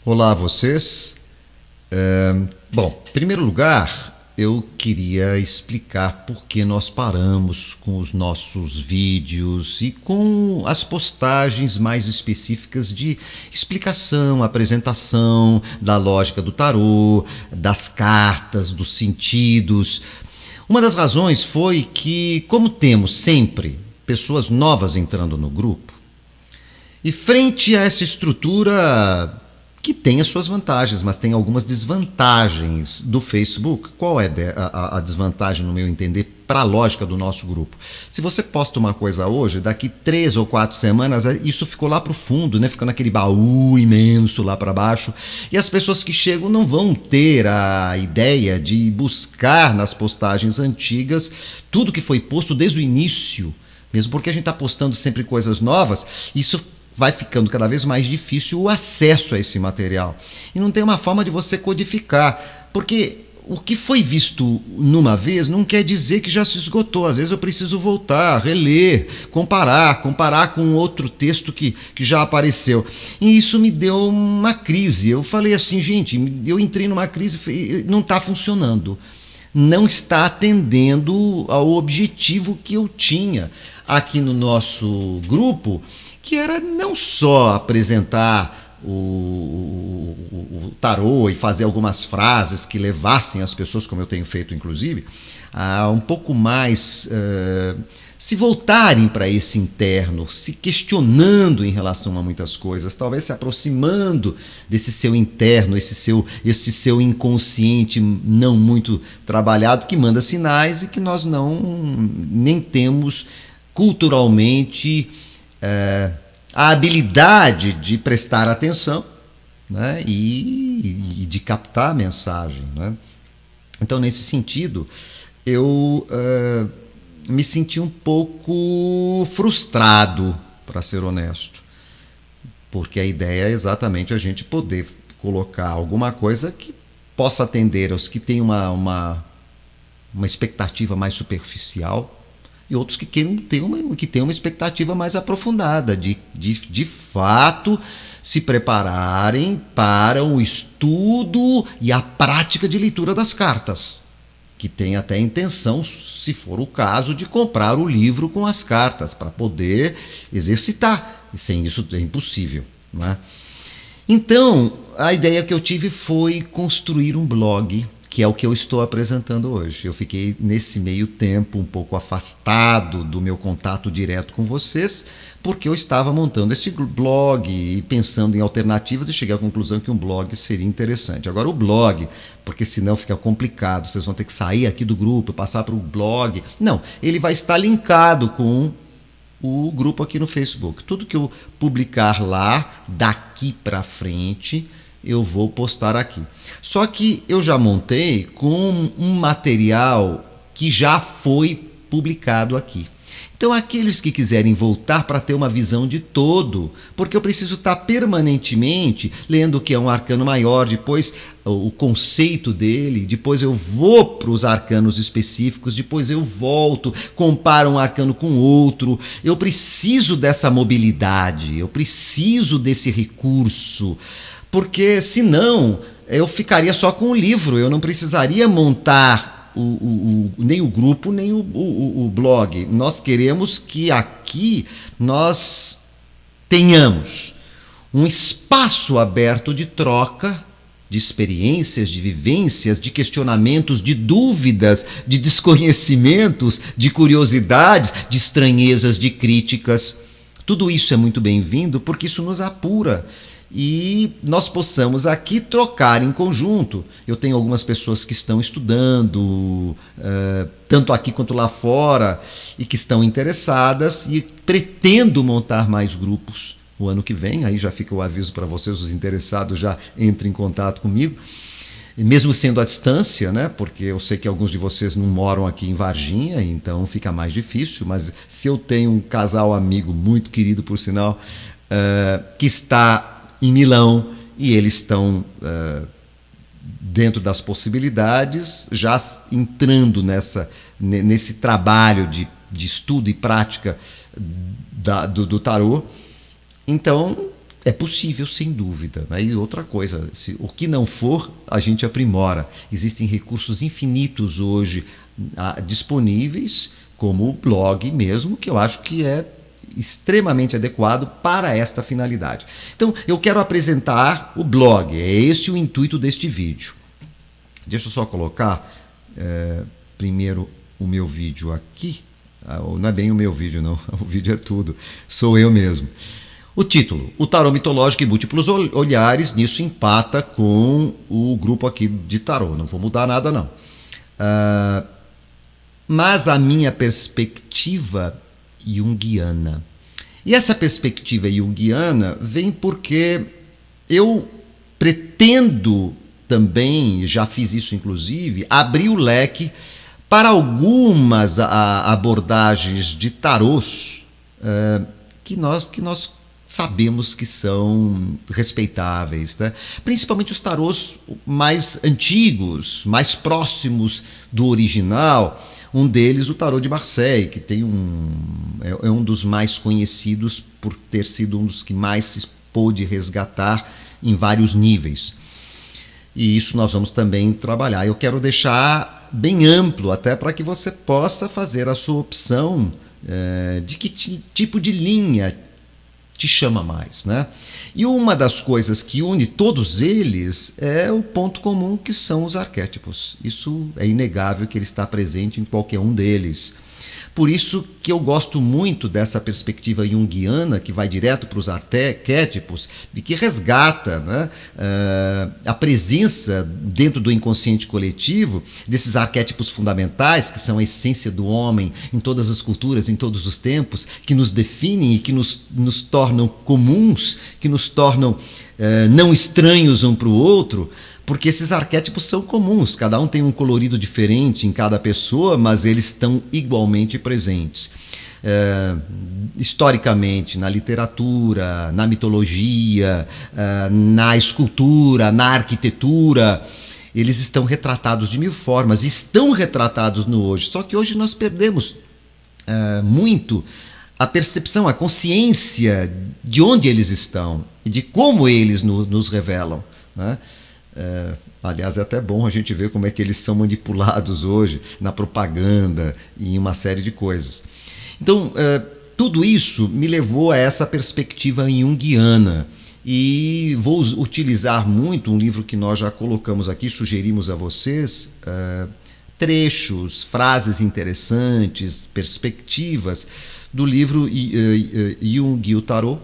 Olá a vocês. Bom, em primeiro lugar, eu queria explicar por que nós paramos com os nossos vídeos e com as postagens mais específicas de explicação, apresentação da lógica do tarô, das cartas, dos sentidos. Uma das razões foi que, como temos sempre pessoas novas entrando no grupo, e frente a essa estrutura que tem as suas vantagens, mas tem algumas desvantagens do Facebook. Qual é a desvantagem, no meu entender, para a lógica do nosso grupo? Se você posta uma coisa hoje, daqui 3 ou 4 semanas, isso ficou lá para o fundo, né? Ficou naquele baú imenso lá para baixo. E as pessoas que chegam não vão ter a ideia de buscar nas postagens antigas tudo que foi posto desde o início. Mesmo porque a gente está postando sempre coisas novas, isso vai ficando cada vez mais difícil o acesso a esse material. E não tem uma forma de você codificar, porque o que foi visto numa vez não quer dizer que já se esgotou. Às vezes eu preciso voltar, reler, comparar com outro texto que já apareceu. E isso me deu uma crise. Eu falei assim, gente, eu entrei numa crise, não está funcionando. Não está atendendo ao objetivo que eu tinha aqui no nosso grupo, que era não só apresentar o tarô e fazer algumas frases que levassem as pessoas, como eu tenho feito inclusive, a um pouco mais se voltarem para esse interno, se questionando em relação a muitas coisas, talvez se aproximando desse seu interno, esse seu inconsciente não muito trabalhado, que manda sinais e que nós nem temos culturalmente a habilidade de prestar atenção, né, e de captar a mensagem, né? Então, nesse sentido, eu me senti um pouco frustrado, para ser honesto, porque a ideia é exatamente a gente poder colocar alguma coisa que possa atender aos que têm uma expectativa mais superficial, e outros que tenham uma expectativa mais aprofundada, de fato se prepararem para o estudo e a prática de leitura das cartas, que tem até a intenção, se for o caso, de comprar o livro com as cartas, para poder exercitar, e sem isso é impossível, não é? Então, a ideia que eu tive foi construir um blog, que é o que eu estou apresentando hoje. Eu fiquei, nesse meio tempo, um pouco afastado do meu contato direto com vocês, porque eu estava montando esse blog e pensando em alternativas, e cheguei à conclusão que um blog seria interessante. Agora, o blog, porque senão fica complicado, vocês vão ter que sair aqui do grupo, passar para o blog. Não, ele vai estar linkado com o grupo aqui no Facebook. Tudo que eu publicar lá, daqui para frente, eu vou postar aqui. Só que eu já montei com um material que já foi publicado aqui. Então, aqueles que quiserem voltar para ter uma visão de todo, porque eu preciso estar permanentemente lendo o que é um arcano maior, depois o conceito dele, depois eu vou para os arcanos específicos, depois eu volto, comparo um arcano com outro. Eu preciso dessa mobilidade, eu preciso desse recurso, porque senão eu ficaria só com o livro, eu não precisaria montar nem o grupo, nem o blog. Nós queremos que aqui nós tenhamos um espaço aberto de troca, de experiências, de vivências, de questionamentos, de dúvidas, de desconhecimentos, de curiosidades, de estranhezas, de críticas. Tudo isso é muito bem-vindo, porque isso nos apura e nós possamos aqui trocar em conjunto. Eu tenho algumas pessoas que estão estudando, tanto aqui quanto lá fora, e que estão interessadas, e pretendo montar mais grupos o ano que vem. Aí já fica o aviso para vocês, os interessados já entrem em contato comigo, mesmo sendo à distância, né? Porque eu sei que alguns de vocês não moram aqui em Varginha, então fica mais difícil, mas se eu tenho um casal amigo muito querido, por sinal, que está em Milão, e eles estão dentro das possibilidades, já entrando nesse trabalho de estudo e prática do tarô. Então, É possível, sem dúvida. Né? E outra coisa, o que não for, a gente aprimora. Existem recursos infinitos hoje disponíveis, como o blog mesmo, que eu acho que é extremamente adequado para esta finalidade. Então, eu quero apresentar o blog. É esse o intuito deste vídeo. Deixa eu só colocar primeiro o meu vídeo aqui. Não é bem o meu vídeo, não. O vídeo é tudo. Sou eu mesmo. O título, o tarô mitológico e múltiplos olhares, nisso empata com o grupo aqui de tarô, não vou mudar nada não. Mas a minha perspectiva junguiana. E essa perspectiva junguiana vem porque eu pretendo também, já fiz isso inclusive, abrir o leque para algumas abordagens de tarôs que nós sabemos que são respeitáveis, né? Principalmente os tarôs mais antigos, mais próximos do original. Um deles, o tarô de Marseille, que tem é um dos mais conhecidos por ter sido um dos que mais se pôde resgatar em vários níveis. E isso nós vamos também trabalhar. Eu quero deixar bem amplo, até para que você possa fazer a sua opção de que tipo de linha te chama mais, né? E uma das coisas que une todos eles é o ponto comum, que são os arquétipos. Isso é inegável que ele está presente em qualquer um deles. Por isso que eu gosto muito dessa perspectiva junguiana, que vai direto para os arquétipos e que resgata, né, a presença dentro do inconsciente coletivo desses arquétipos fundamentais, que são a essência do homem em todas as culturas, em todos os tempos, que nos definem e que nos tornam comuns, que nos tornam não estranhos um para o outro, porque esses arquétipos são comuns, cada um tem um colorido diferente em cada pessoa, mas eles estão igualmente presentes. Historicamente, na literatura, na mitologia, na escultura, na arquitetura, eles estão retratados de mil formas, estão retratados no hoje, só que hoje nós perdemos muito a percepção, a consciência de onde eles estão e de como eles nos revelam, né? Aliás, é até bom a gente ver como é que eles são manipulados hoje na propaganda e em uma série de coisas. Então, tudo isso me levou a essa perspectiva junguiana. E vou utilizar muito um livro que nós já colocamos aqui, sugerimos a vocês, trechos, frases interessantes, perspectivas do livro Jung e o Tarô,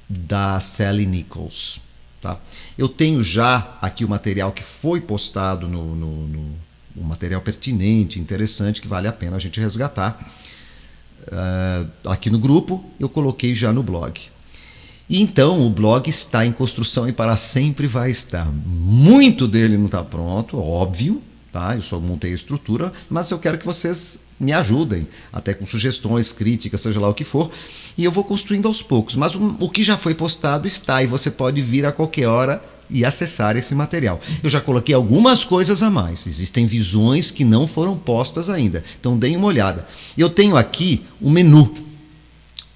da Sally Nichols. Tá? Eu tenho já aqui o material que foi postado um material pertinente, interessante, que vale a pena a gente resgatar. Aqui no grupo, eu coloquei já no blog. E então o blog está em construção e para sempre vai estar. Muito dele não está pronto, óbvio, tá? Eu só montei a estrutura, mas eu quero que vocês me ajudem, até com sugestões, críticas, seja lá o que for, e eu vou construindo aos poucos. Mas o que já foi postado está, e você pode vir a qualquer hora e acessar esse material. Eu já coloquei algumas coisas a mais, existem visões que não foram postas ainda, então deem uma olhada. Eu tenho aqui o menu.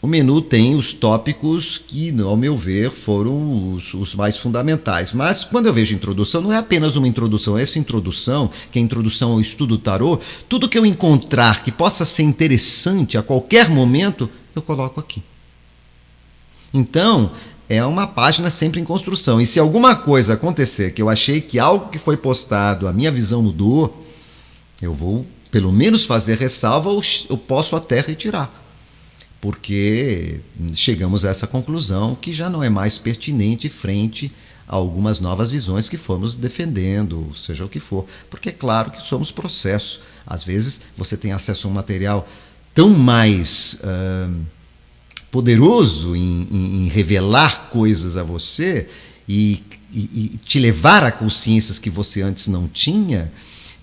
O menu tem os tópicos que, ao meu ver, foram os mais fundamentais. Mas quando eu vejo introdução, não é apenas uma introdução. Essa introdução, que é a introdução ao estudo tarô, tudo que eu encontrar que possa ser interessante a qualquer momento, eu coloco aqui. Então, é uma página sempre em construção. E se alguma coisa acontecer, que eu achei que algo que foi postado, a minha visão mudou, eu vou, pelo menos, fazer ressalva, ou eu posso até retirar. Porque chegamos a essa conclusão que já não é mais pertinente frente a algumas novas visões que fomos defendendo, seja o que for. Porque é claro que somos processo. Às vezes você tem acesso a um material tão mais poderoso em revelar coisas a você e te levar a consciências que você antes não tinha,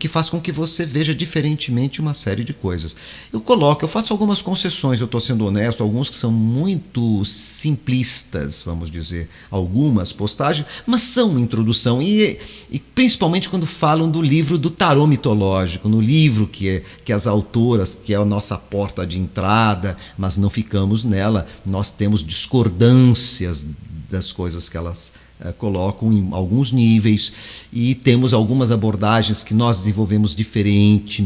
que faz com que você veja diferentemente uma série de coisas. Eu faço algumas concessões, eu estou sendo honesto, alguns que são muito simplistas, vamos dizer, algumas postagens, mas são uma introdução, e principalmente quando falam do livro do tarô mitológico, no livro que as autoras, que é a nossa porta de entrada, mas não ficamos nela, nós temos discordâncias das coisas que elas colocam em alguns níveis, e temos algumas abordagens que nós desenvolvemos diferentes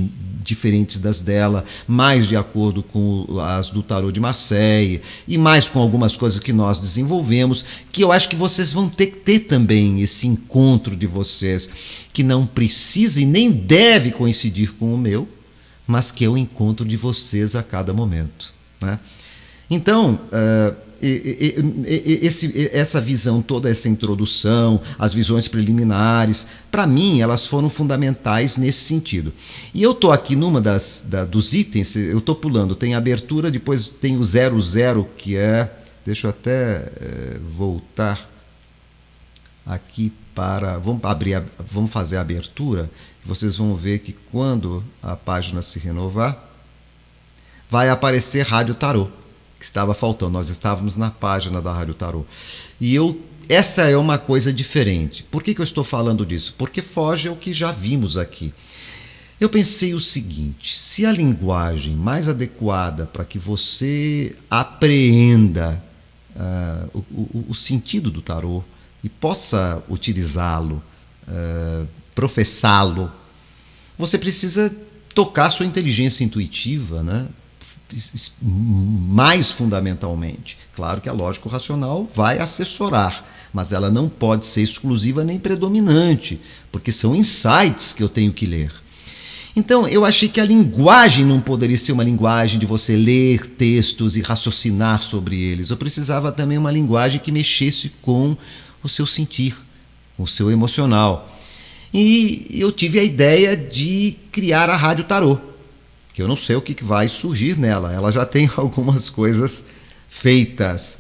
das dela, mais de acordo com as do tarô de Marseille, e mais com algumas coisas que nós desenvolvemos, que eu acho que vocês vão ter que ter também esse encontro de vocês, que não precisa e nem deve coincidir com o meu, mas que é o encontro de vocês a cada momento, né? Então, essa visão, toda essa introdução, as visões preliminares, para mim, elas foram fundamentais nesse sentido. E eu estou aqui numa dos itens, eu estou pulando, tem abertura, depois tem o 00, que é... Deixa eu até voltar aqui para... Vamos fazer a abertura, vocês vão ver que quando a página se renovar, vai aparecer Rádio Tarô, que estava faltando. Nós estávamos na página da Rádio Tarô. E essa é uma coisa diferente. Por que eu estou falando disso? Porque foge ao que já vimos aqui. Eu pensei o seguinte: se a linguagem mais adequada para que você apreenda o sentido do tarô e possa utilizá-lo, professá-lo, você precisa tocar sua inteligência intuitiva, né? Mais fundamentalmente. Claro que a lógico-racional vai assessorar, mas ela não pode ser exclusiva nem predominante, porque são insights que eu tenho que ler. Então, eu achei que a linguagem não poderia ser uma linguagem de você ler textos e raciocinar sobre eles. Eu precisava também uma linguagem que mexesse com o seu sentir, com o seu emocional. E eu tive a ideia de criar a Rádio Tarô, que eu não sei o que vai surgir nela. Ela já tem algumas coisas feitas.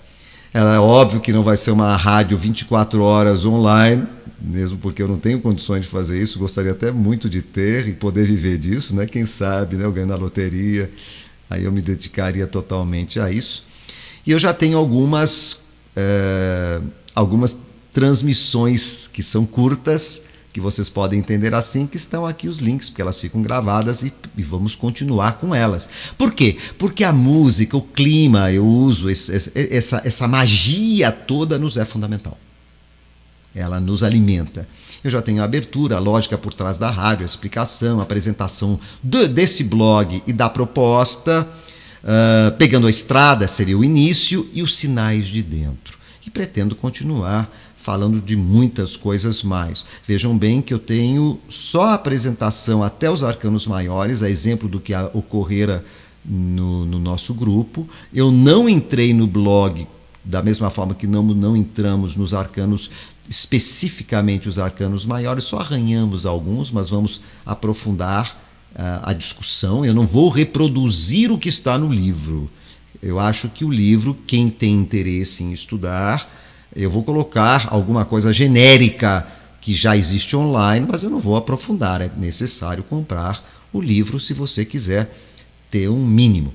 Ela é óbvio que não vai ser uma rádio 24 horas online, mesmo porque eu não tenho condições de fazer isso. Gostaria até muito de ter e poder viver disso, né? Quem sabe, né? Eu ganho na loteria, aí eu me dedicaria totalmente a isso. E eu já tenho algumas transmissões que são curtas, que vocês podem entender assim, que estão aqui os links, porque elas ficam gravadas e vamos continuar com elas. Por quê? Porque a música, o clima, eu uso essa magia toda nos é fundamental. Ela nos alimenta. Eu já tenho a abertura, a lógica por trás da rádio, a explicação, a apresentação desse blog e da proposta, pegando a estrada seria o início, e os sinais de dentro. E pretendo continuar falando de muitas coisas mais. Vejam bem que eu tenho só a apresentação até os arcanos maiores, a exemplo do que ocorrera no nosso grupo. Eu não entrei no blog da mesma forma que não entramos nos arcanos, especificamente os arcanos maiores, só arranhamos alguns, mas vamos aprofundar a discussão. Eu não vou reproduzir o que está no livro. Eu acho que o livro, quem tem interesse em estudar, eu vou colocar alguma coisa genérica que já existe online, mas eu não vou aprofundar. É necessário comprar o livro se você quiser ter um mínimo.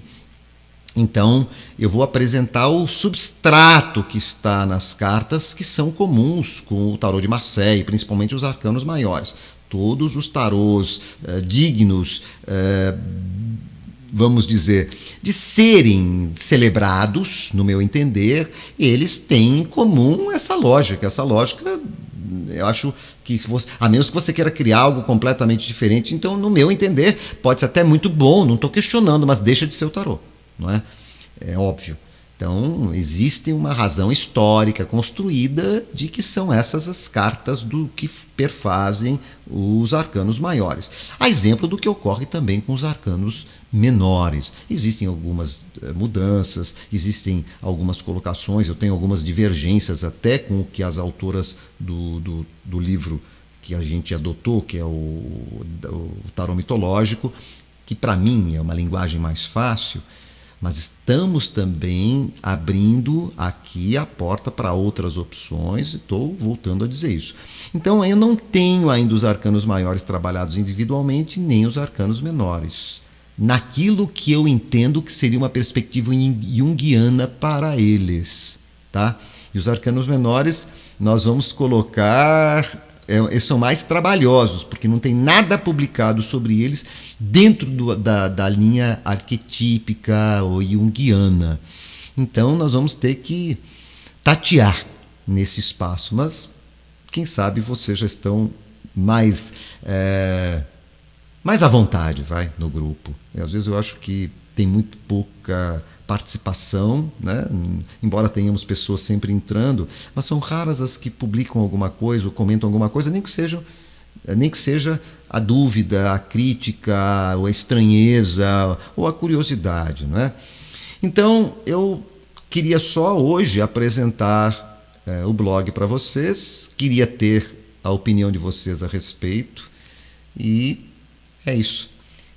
Então, eu vou apresentar o substrato que está nas cartas, que são comuns com o tarô de Marseille, principalmente os arcanos maiores. Todos os tarôs dignos, vamos dizer, de serem celebrados, no meu entender, eles têm em comum essa lógica. Essa lógica, eu acho que, a menos que você queira criar algo completamente diferente, então, no meu entender, pode ser até muito bom, não estou questionando, mas deixa de ser o tarô, não é? É óbvio. Então, existe uma razão histórica construída de que são essas as cartas do que perfazem os arcanos maiores. A exemplo do que ocorre também com os arcanos menores. Existem algumas mudanças, existem algumas colocações, eu tenho algumas divergências até com o que as autoras do livro que a gente adotou, que é o tarô mitológico, que para mim é uma linguagem mais fácil, Mas estamos também abrindo aqui a porta para outras opções, e estou voltando a dizer isso. Então eu não tenho ainda os arcanos maiores trabalhados individualmente, nem os arcanos menores, naquilo que eu entendo que seria uma perspectiva junguiana para eles. Tá? E os arcanos menores nós vamos colocar... Eles são mais trabalhosos, porque não tem nada publicado sobre eles dentro da linha arquetípica ou junguiana. Então, nós vamos ter que tatear nesse espaço. Mas, quem sabe, vocês já estão mais à vontade, no grupo. E, às vezes eu acho que tem muito pouca participação, né? Embora tenhamos pessoas sempre entrando, mas são raras as que publicam alguma coisa ou comentam alguma coisa, nem que seja a dúvida, a crítica, ou a estranheza, ou a curiosidade, não é? Então, eu queria só hoje apresentar o blog para vocês, queria ter a opinião de vocês a respeito, e é isso.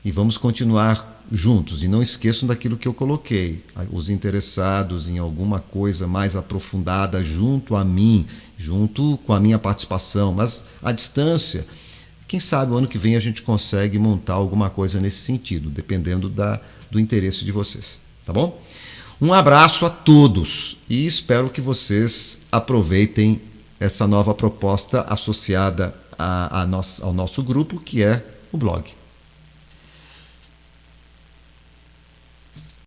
E vamos continuar juntos. E não esqueçam daquilo que eu coloquei. Os interessados em alguma coisa mais aprofundada junto a mim, junto com a minha participação, mas à distância, quem sabe o ano que vem a gente consegue montar alguma coisa nesse sentido, dependendo do interesse de vocês. Tá bom? Um abraço a todos e espero que vocês aproveitem essa nova proposta associada ao nosso grupo, que é o blog.